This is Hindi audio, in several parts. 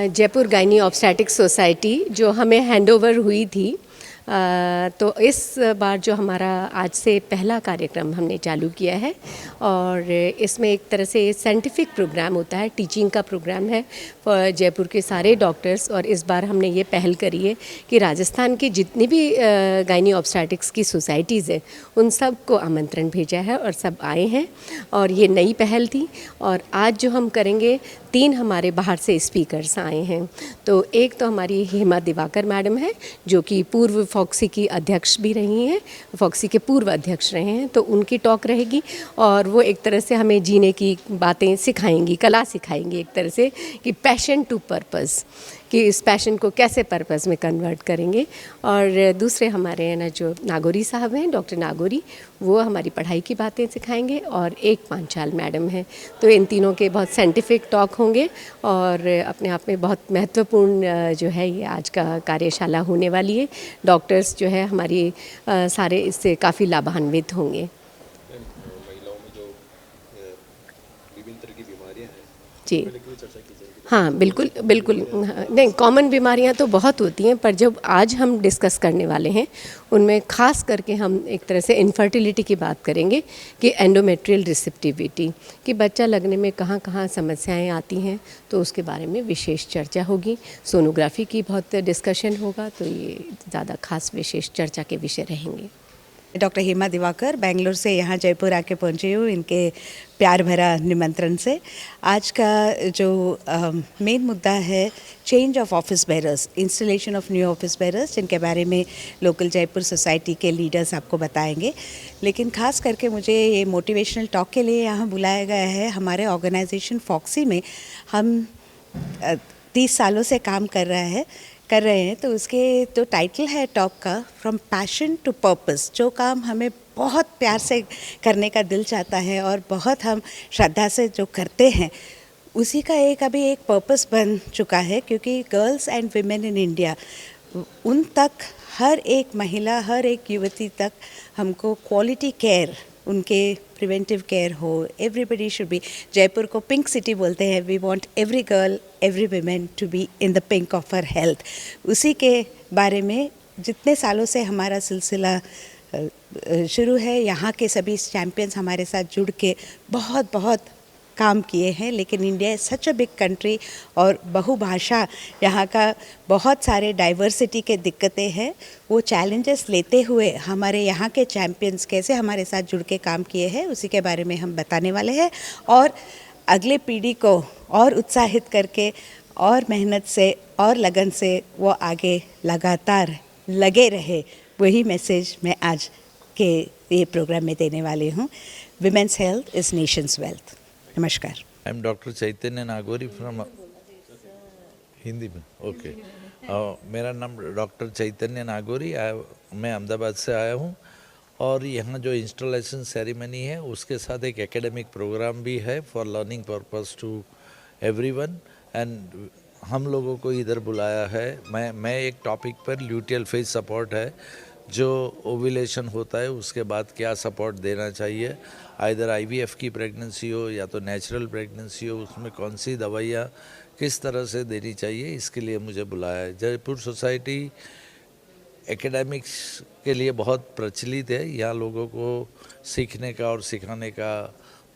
जयपुर गायनी ऑब्स्टेटिक्स सोसाइटी जो हमें हैंडओवर हुई थी, तो इस बार जो हमारा आज से पहला कार्यक्रम हमने चालू किया है और इसमें एक तरह से साइंटिफिक प्रोग्राम होता है, टीचिंग का प्रोग्राम है फॉर जयपुर के सारे डॉक्टर्स। और इस बार हमने ये पहल करी है कि राजस्थान की जितनी भी गायनी ऑब्स्टेटिक्स की सोसाइटीज़ हैं उन सब को आमंत्रण भेजा है और सब आए हैं और ये नई पहल थी। और आज जो हम करेंगे, 3 हमारे बाहर से स्पीकर्स आए हैं। तो एक तो हमारी हेमा दिवाकर मैडम है जो कि पूर्व फॉक्सी की अध्यक्ष भी रही हैं, फॉक्सी के पूर्व अध्यक्ष रहे हैं, तो उनकी टॉक रहेगी और वो एक तरह से हमें जीने की बातें सिखाएंगी, कला सिखाएंगी एक तरह से कि पैशन टू पर्पस, कि इस पैशन को कैसे पर्पस में कन्वर्ट करेंगे। और दूसरे हमारे हैं ना जो नागौरी साहब हैं, डॉक्टर नागौरी, वो हमारी पढ़ाई की बातें सिखाएंगे और एक पांचाल मैडम हैं। तो इन तीनों के बहुत साइंटिफिक टॉक होंगे और अपने आप में बहुत महत्वपूर्ण जो है ये आज का कार्यशाला होने वाली है। डॉक्टर्स जो है हमारी सारे इससे काफ़ी लाभान्वित होंगे। महिलाओं में जो विभिन्न तरह की बीमारियां हैं जी चर्चा की जाएगी। हाँ, बिल्कुल बिल्कुल। नहीं, कॉमन बीमारियां तो बहुत होती हैं, पर जब आज हम डिस्कस करने वाले हैं उनमें ख़ास करके हम एक तरह से इनफर्टिलिटी की बात करेंगे कि एंडोमेट्रियल रिसेप्टिविटी, कि बच्चा लगने में कहाँ कहाँ समस्याएं आती हैं, तो उसके बारे में विशेष चर्चा होगी। सोनोग्राफी की बहुत डिस्कशन होगा, तो ये ज़्यादा खास विशेष चर्चा के विषय रहेंगे। डॉक्टर हेमा दिवाकर बेंगलोर से यहाँ जयपुर आके पहुँची हूँ इनके प्यार भरा निमंत्रण से। आज का जो मेन मुद्दा है change of office bearers, installation of new office bearers, जिनके बारे में लोकल जयपुर सोसाइटी के लीडर्स आपको बताएंगे। लेकिन ख़ास करके मुझे ये मोटिवेशनल टॉक के लिए यहाँ बुलाया गया है। हमारे ऑर्गेनाइजेशन फॉक्सी में हम 30 सालों से काम कर रहे हैं, तो उसके तो टाइटल है टॉक का फ्रॉम पैशन टू पर्पस। जो काम हमें बहुत प्यार से करने का दिल चाहता है और बहुत हम श्रद्धा से जो करते हैं, उसी का अभी एक पर्पस बन चुका है। क्योंकि girls and women in India, उन तक हर एक महिला, हर एक युवती तक हमको क्वालिटी केयर, उनके प्रिवेंटिव केयर हो। एवरीबडी शुड बी, जयपुर को पिंक सिटी बोलते हैं। We want every girl, every women to be in the pink of her health. उसी के बारे में जितने सालों से हमारा सिलसिला शुरू है, यहाँ के सभी चैम्पियंस हमारे साथ जुड़ के बहुत बहुत काम किए हैं। लेकिन India is such a big country और बहुभाषा, यहाँ का बहुत सारे डाइवर्सिटी के दिक्कतें हैं। वो चैलेंजेस लेते हुए हमारे यहाँ के चैम्पियंस कैसे हमारे साथ जुड़ के काम किए हैं, उसी के बारे में हम बताने वाले हैं। और अगले पीढ़ी को और उत्साहित करके और मेहनत से और लगन से वो आगे लगातार लगे रहे, वही मैसेज मैं आज के ये प्रोग्राम में देने वाली हूँ। Women's health is nations wealth. नमस्कार। I am doctor Chaitanya Nagauri from Hindi में ओके। मेरा नाम डॉक्टर चैतन्य नागौरी, मैं अहमदाबाद से आया हूँ और यहाँ जो इंस्टॉलेशन सेरेमनी है उसके साथ एक एकेडमिक प्रोग्राम भी है for learning purpose to everyone. And हम लोगों को इधर बुलाया है। मैं एक टॉपिक पर ल्यूटियल फेज सपोर्ट है, जो ओव्यूलेशन होता है उसके बाद क्या सपोर्ट देना चाहिए, आइदर आईवीएफ की प्रेगनेंसी हो या तो नेचुरल प्रेगनेंसी हो, उसमें कौन सी दवाइयाँ किस तरह से देनी चाहिए, इसके लिए मुझे बुलाया है। जयपुर सोसाइटी एकेडमिक्स के लिए बहुत प्रचलित है। यहाँ लोगों को सीखने का और सिखाने का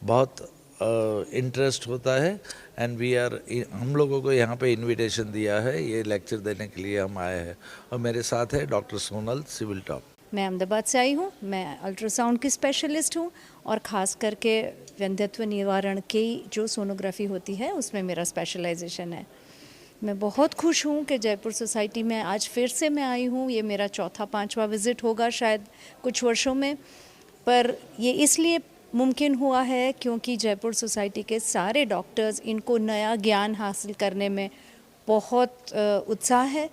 बहुत इंटरेस्ट होता है। एंड हम लोगों को यहाँ पे इनविटेशन दिया है, ये लेक्चर देने के लिए हम आए हैं। और मेरे साथ है डॉक्टर सोनल, सिविल टॉप। मैं अहमदाबाद से आई हूँ। मैं अल्ट्रासाउंड की स्पेशलिस्ट हूँ और ख़ास करके वंध्यत्व निवारण की जो सोनोग्राफी होती है उसमें मेरा स्पेशलाइजेशन है। मैं बहुत खुश हूँ कि जयपुर सोसाइटी में आज फिर से मैं आई हूँ। ये मेरा 4-5वां विज़िट होगा शायद कुछ वर्षों में, पर ये इसलिए मुमकिन हुआ है क्योंकि जयपुर सोसाइटी के सारे डॉक्टर्स, इनको नया ज्ञान हासिल करने में बहुत उत्साह है।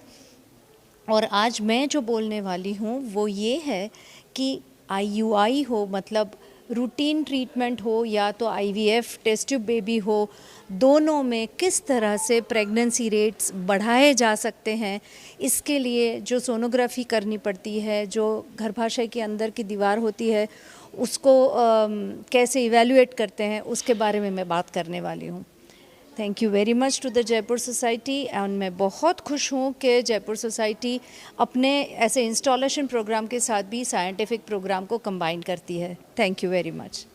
और आज मैं जो बोलने वाली हूँ वो ये है कि IUI हो, मतलब रूटीन ट्रीटमेंट हो या तो IVF टेस्ट ट्यूब बेबी हो, दोनों में किस तरह से प्रेगनेंसी रेट्स बढ़ाए जा सकते हैं, इसके लिए जो सोनोग्राफी करनी पड़ती है, जो गर्भाशय के अंदर की दीवार होती है उसको कैसे इवैल्यूएट करते हैं, उसके बारे में मैं बात करने वाली हूँ। Thank you very much to the Jaipur society and मैं बहुत खुश हूँ कि जयपुर सोसाइटी अपने ऐसे इंस्टॉलेशन प्रोग्राम के साथ भी साइंटिफिक प्रोग्राम को कंबाइन करती है। Thank you very much.